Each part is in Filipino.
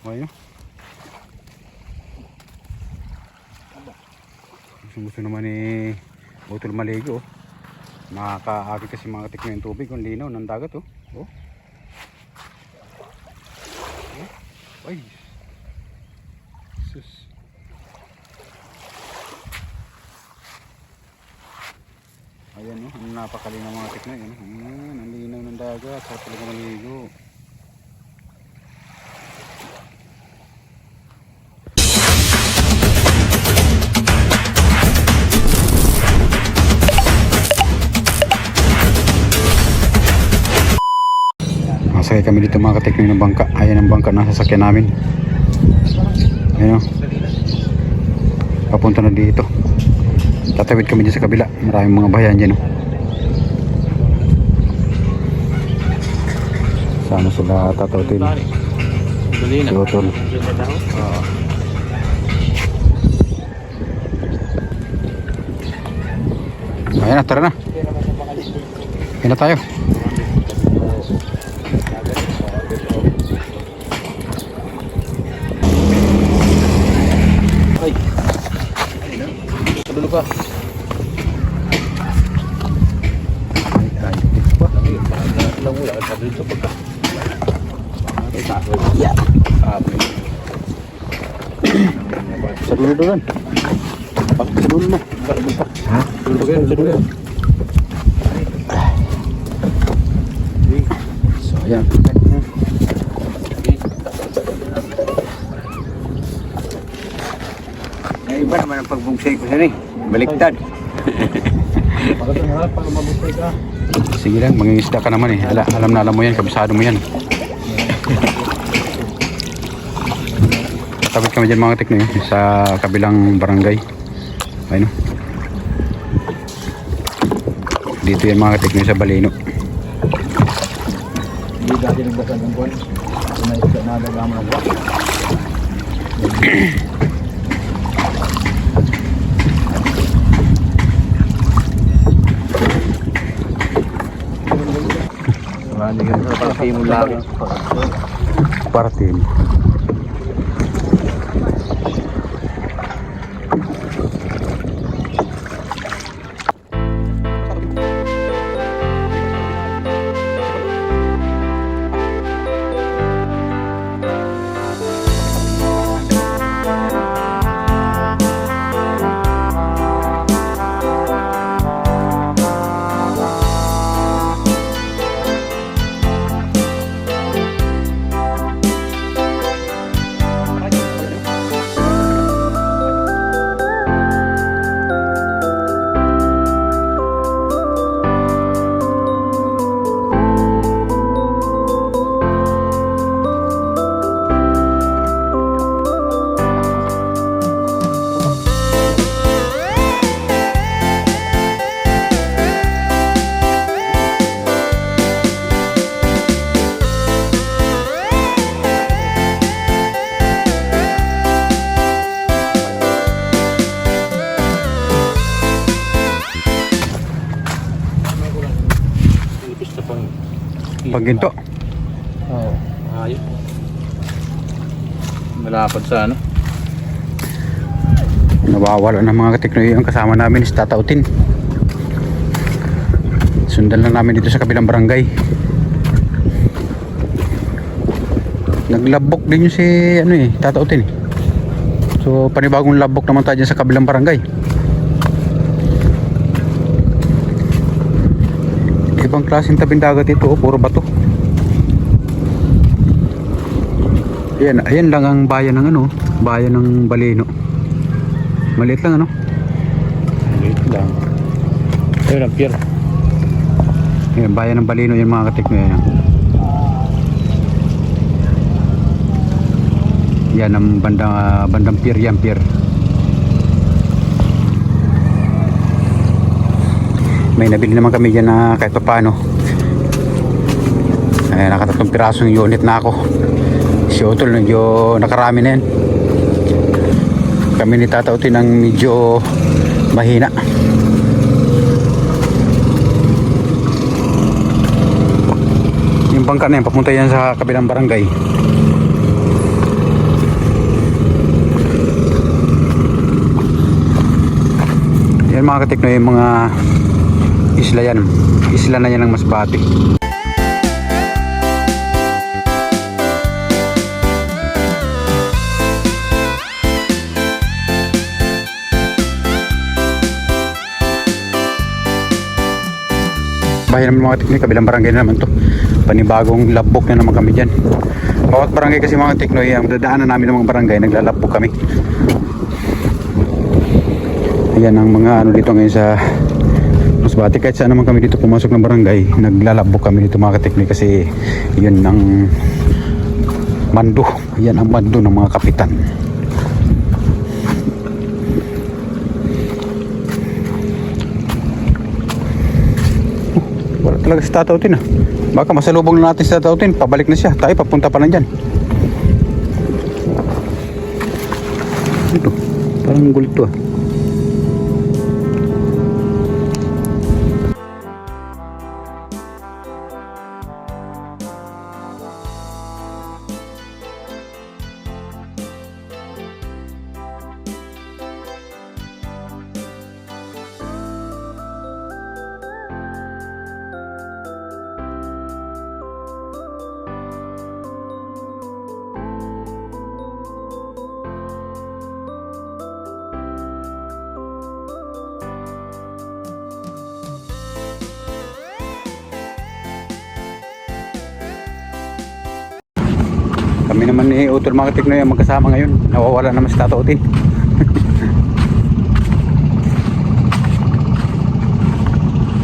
Okay, no? Gusto naman ni Utol maligo. Nakakaakit kasi mga katikno yung tubig. Ang linaw ng dagat. Oh. Ay. Sus. Ayan, no? Ang napakalinaw mga katikno yun. Ayan, ang linaw ng dagat. Sarap talaga maligo. Masakay kami dito mga katekno ng bangka. Ayan ang bangka na sasakyan namin. Ayan o. Papunta na dito. Tatawid kami dito sa kabila. Maraming mga bayan dyan o. Sana sila tatawtin. Tutol. Ayan na, tara na. Ayan na tayo. Dulu pa. Lang wala ka dito pagka. Ya. Sa dulo doon. Sa dulo na. Ha? Sa dulo. So ayan. Iba naman ang pagbungsay ko sila eh. Baliktad. Sige lang, mangingisda ka naman eh. Alam na alam mo yan, kabisado mo yan. Tapos kami dyan mga tekno sa kabilang barangay. Ayun. Dito yan mga tekno sa Balino. Hindi dati nagbasan ng buwan. Sumaisda na nagama ng buwan. Hindi ka sa party mo lagi. Party mo. Pag ginto. Oo. Ayos. Malapad sa ano? Nawawala ng mga katekno yung kasama namin is tatautin. Sundan lang namin dito sa kabilang barangay. Naglabok din yung si tatautin. So panibagong labok naman tayo dyan sa kabilang barangay. Ibang klaseng tabing dagat ito, puro bato. Ayan lang ang bayan ng bayan ng Balino. Maliit lang Maliit lang. Ayun ang pier. Ayan, bayan ng Balino yan mga katikno yan. Yan ang bandang pier yan, pier. May nabili naman kami dyan na kahit pa paano. Nakatatlong pirasong unit na ako. Si Utol medyo nakarami na yan. Kami ni Tatautin ang medyo mahina. Yung bangka na yan papunta yan sa kabilang barangay. mga katiknoy, yung mga isla yan. Isla na yan ng Masbate. Bahay naman mga katiknoy, kabilang barangay na naman to. Panibagong labbok na naman kami dyan. Bawat barangay kasi mga katiknoy, ang dadaanan namin ng mga barangay, naglalabbok kami. Ayan ang mga ano dito ngayon sa Masbate. Kahit saan naman kami dito pumasok ng barangay, naglalabok kami dito mga katiknoy, kasi yun ang mando. Yan ang mando ng mga kapitan. Wala talaga si Tatautin ah. Baka masalubong na natin si Tatautin, pabalik na siya, tayo papunta pa lang dyan. Ito, parang gulto ah. Kami naman ni Utol mga katiknoy ang magkasama ngayon. Nawawala naman si Tatautin.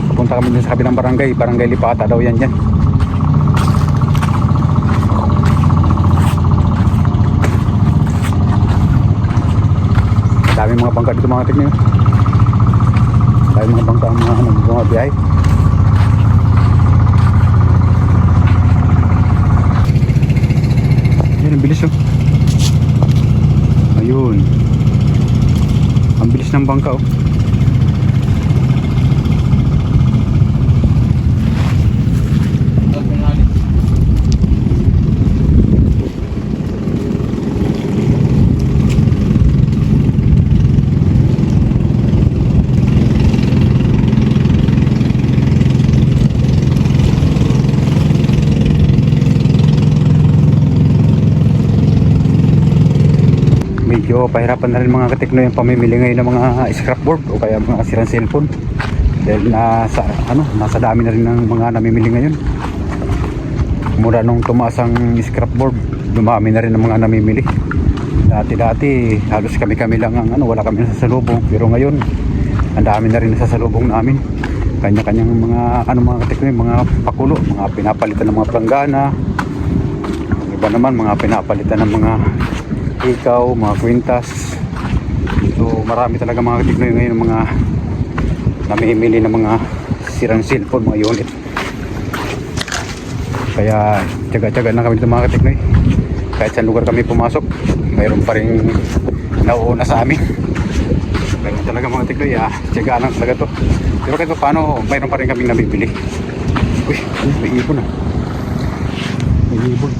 Papunta kami din sa kabilang barangay, Barangay Lipata daw yan dyan. Daming mga bangka dito mga katiknoy. Daming mga bangka ang mga biyahe. Ang bilis oh. Ayun. Ang bilis ng bangka oh. Medyo pahirapan na rin mga katiknoy yung pamimili ngayon ng mga scrapboard o kaya mga sirang cellphone, dahil nasa dami na rin ng mga namimili ngayon. Mula nung tumaas ang scrapboard, dumami na rin ng mga namimili. Dati halos kami lang ang wala kami nasasalubong, pero ngayon ang dami na rin nasasalubong namin. Kanya-kanyang mga mga katiknoy, mga pakulo, mga pinapalitan ng mga planggana, iba naman mga pinapalitan ng mga ikaw, mga kwintas. So marami talaga mga katiknoy ngayon ng mga namimili ng mga sirang cellphone, mga unit. Kaya tiyaga-tiyaga na kami dito mga katiknoy. Kahit sa lugar kami pumasok, mayroon pa rin nauuna sa amin. Kaya talaga mga katiknoy, tiyaga lang talaga to. Pero kahit paano, mayroon pa rin kaming nabibili. Uy, may ibon ah. May ibon.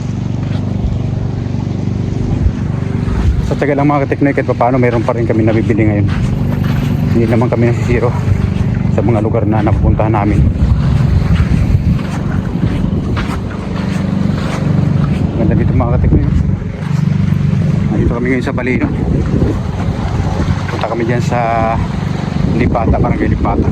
Sa taga lang mga katiknoy, kahit paano mayroon pa rin kami nabibili ngayon. Hindi naman kami nasisiro sa mga lugar na napupuntahan namin. Ganda dito mga katiknoy. Nandito kami ngayon sa Balino. Punta kami dyan sa Lipata, Barangay Lipata.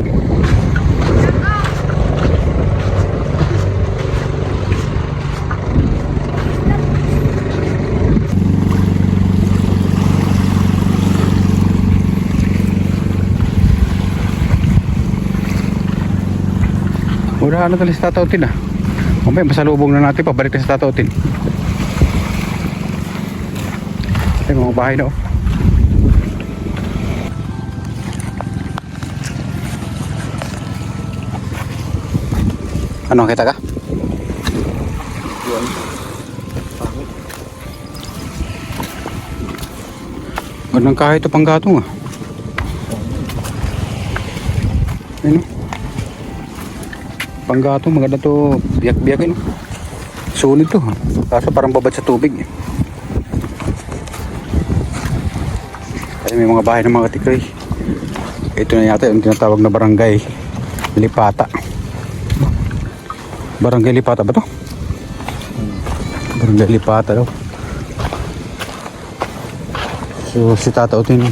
Wala na talaga si Tatautin ah. Mamaya masalubong na natin, pabalik na si Tatautin. Ay, mga bahay na oh. Ano, kita ka? Gandang kahit ito pang gatong ah. Ayun oh. Panggatong, maganda to, biyak-biyakin. Sulit to, kaso parang babad sa tubig. Kasi may mga bahay ng mga katiknoy. Ito na yata yung tinatawag na barangay Lipata. Barangay Lipata ba to? Barangay Lipata daw. So si Tata Utin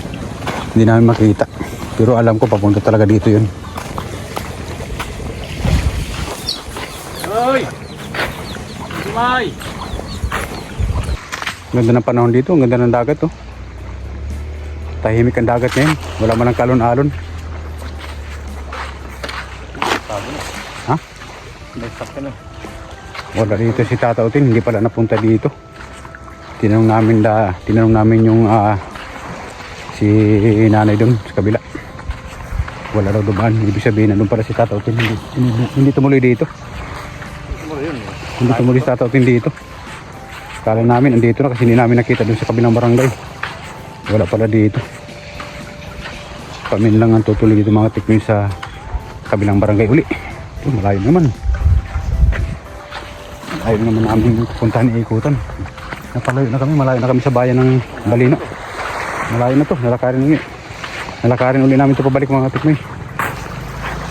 hindi namin makita, pero alam ko papunta talaga dito yun. Hoy! Sumay! Ganda ng panahon dito, ang ganda ng dagat oh. Tahimik ang dagat ngayon, wala man ang kalon-alon. Ha? Nagsak ka na. Wala dito si Tata Utin, hindi pala napunta dito. Tinanong namin yung si nanay doon sa kabila. Wala daw dumaan, ibig sabihin nandun pala si Tata Utin. Hindi tumuloy dito. Hindi tumuloy si Tata Utin dito. Kala namin andito na kasi hindi namin nakita doon sa kabilang barangay. Wala pala dito. Kami lang ang tutuloy dito mga tiknoy sa kabilang barangay uli. Ito, malayo naman. Ayaw naman namin puntahan ikutan. Napalayo na kami, malayo na kami sa bayan ng Balino. Malayo na to, nalakarin uli namin ito pabalik mga tiknoy.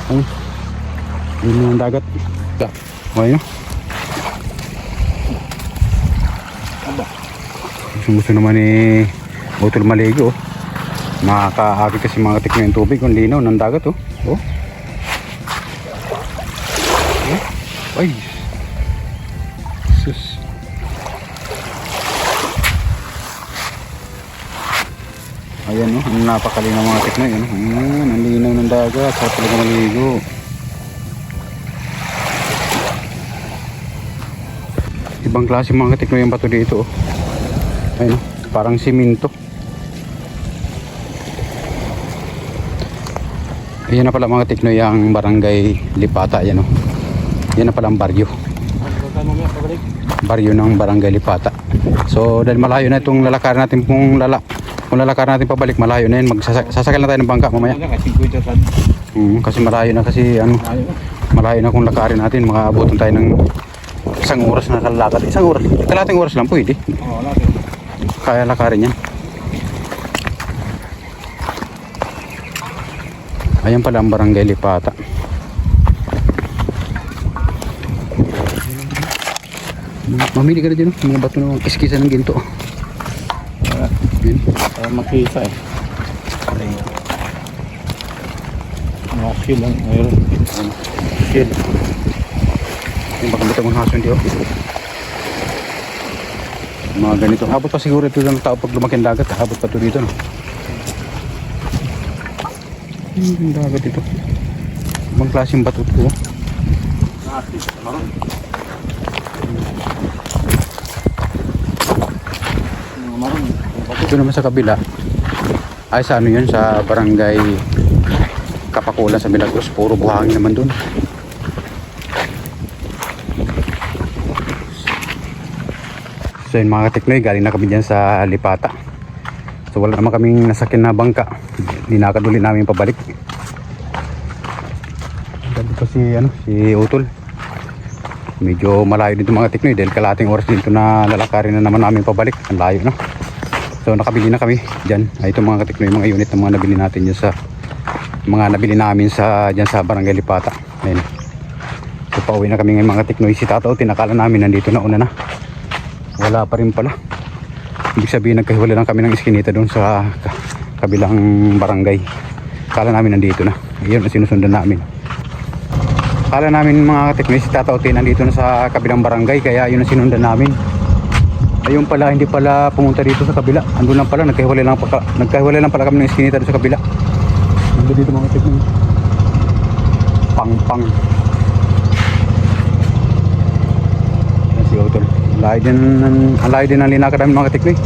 Ayun. Yun yung dagat. Ayun. Gusto naman ni Utol maligo. Nakakaakit kasi mga tiknoy yung tubig, ang linaw ng dagat oh. Oh. Ay. Sus. Ayan oh, ang napakalinaw mga tiknoy. Ayan, ang linaw ng dagat. Sarap talaga maligo. Ibang klase mga tiknoy yung bato dito oh. Ayun, parang siminto. Ayan na pala mga tiknoy ang barangay Lipata. Ayan o. Yan na pala ang baryo. Baryo ng barangay Lipata. So dahil malayo na itong lalakaran natin kung lalakaran natin pabalik, malayo na yun. Sasakal na tayo ng bangka mamaya. Kasi malayo na kasi ano, malayo na kung lakarin natin. Makaabutan tayo ng isang oras na kalakad. Isang oras, kalating oras lang pwede. Oo, natin. Kaya lakarin yan. Ayan pala ang barangay Lipata. Mamili ka na dyan, mga bato na iskisa ng ginto. Para makita eh. Mga kill lang, mayroon. Kill. Yung baka bitang ng haso hindi oh. Mga ganito. Abot pa siguro ito ng tao pag lumaki ang dagat. Abot pa ito dito no. Yung dagat ito. Ibang klaseng bato ito. Ito naman sa kabila. Ay sa ano yun, sa barangay Kapakulan sa Milagros. Puro buhangin naman dun. So yun mga katiknoy, galing na kami dyan sa Lipata. So wala naman kaming nasakyan na bangka. Dinakad ulit namin pabalik. Gabi pa si Utol. Medyo malayo dito mga katiknoy dahil kalating oras dito na lalakarin na naman namin pabalik. Ang layo na. So nakabili na kami dyan. Ay itong mga katiknoy, mga unit na mga nabili natin dyan sa mga nabili namin dyan sa barangay Lipata. Ayun. So pauwi na kami ngayon mga katiknoy. Si Tata Utin, nakala namin nandito na una na. Wala pa rin pala. Ibig sabihin nagkahiwala lang kami ng iskinita doon sa kabilang barangay. Kala namin nandito na. Ayun ang sinusundan namin. Kala namin mga katiknoy si Tata Utin nandito na sa kabilang barangay, kaya yun ang sinundan namin. Ayun pala, hindi pala pumunta dito sa kabila. Andun lang pala, nagkahiwala lang pala kami ng iskinita doon sa kabila. Nandun dito mga katiknoy. Pang. Yan si Utol. Ang layo din ang linakad namin mga katiknoy.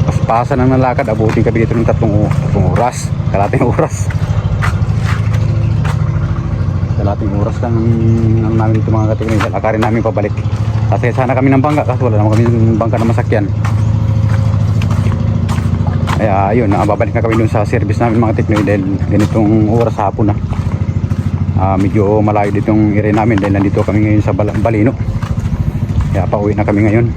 Paspasan ang nalakad, abutin kami dito ng tatlong oras. Kalating oras lang ang namin dito mga katiknoy. Lakarin namin pabalik. Kasi sana kami ng bangka, kasi wala naman kami ng bangka na masakyan. Kaya ayun, babalik na kami dun sa service namin mga katiknoy dahil ganitong oras hapon na. Medyo malayo ditong area namin dahil nandito kami ngayon sa Balino. Kaya pauwi na kami ngayon.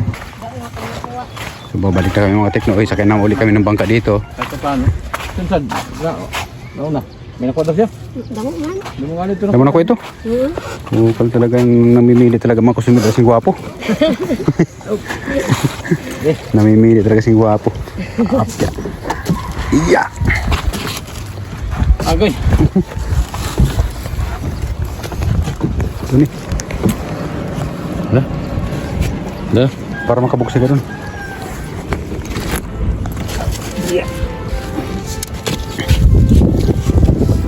So babalik na kami mga tiknoy. Sakay na uli kami ng bangka dito. Kahit paano? Sunsad. Nauna. May nakuha daw siya. Damo man. Hindi mo nga nito. Naman ako ito. Kung talagang namimili talaga mga kusunod kasing gwapo. Namimili talaga kasing gwapo. Apya. Iya. Agay. Ito ni. Hala. Hala. Para makabuksa ka dun.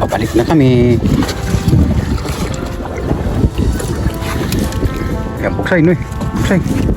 Pabalik na kami. Yan, buksay no eh. Buksay.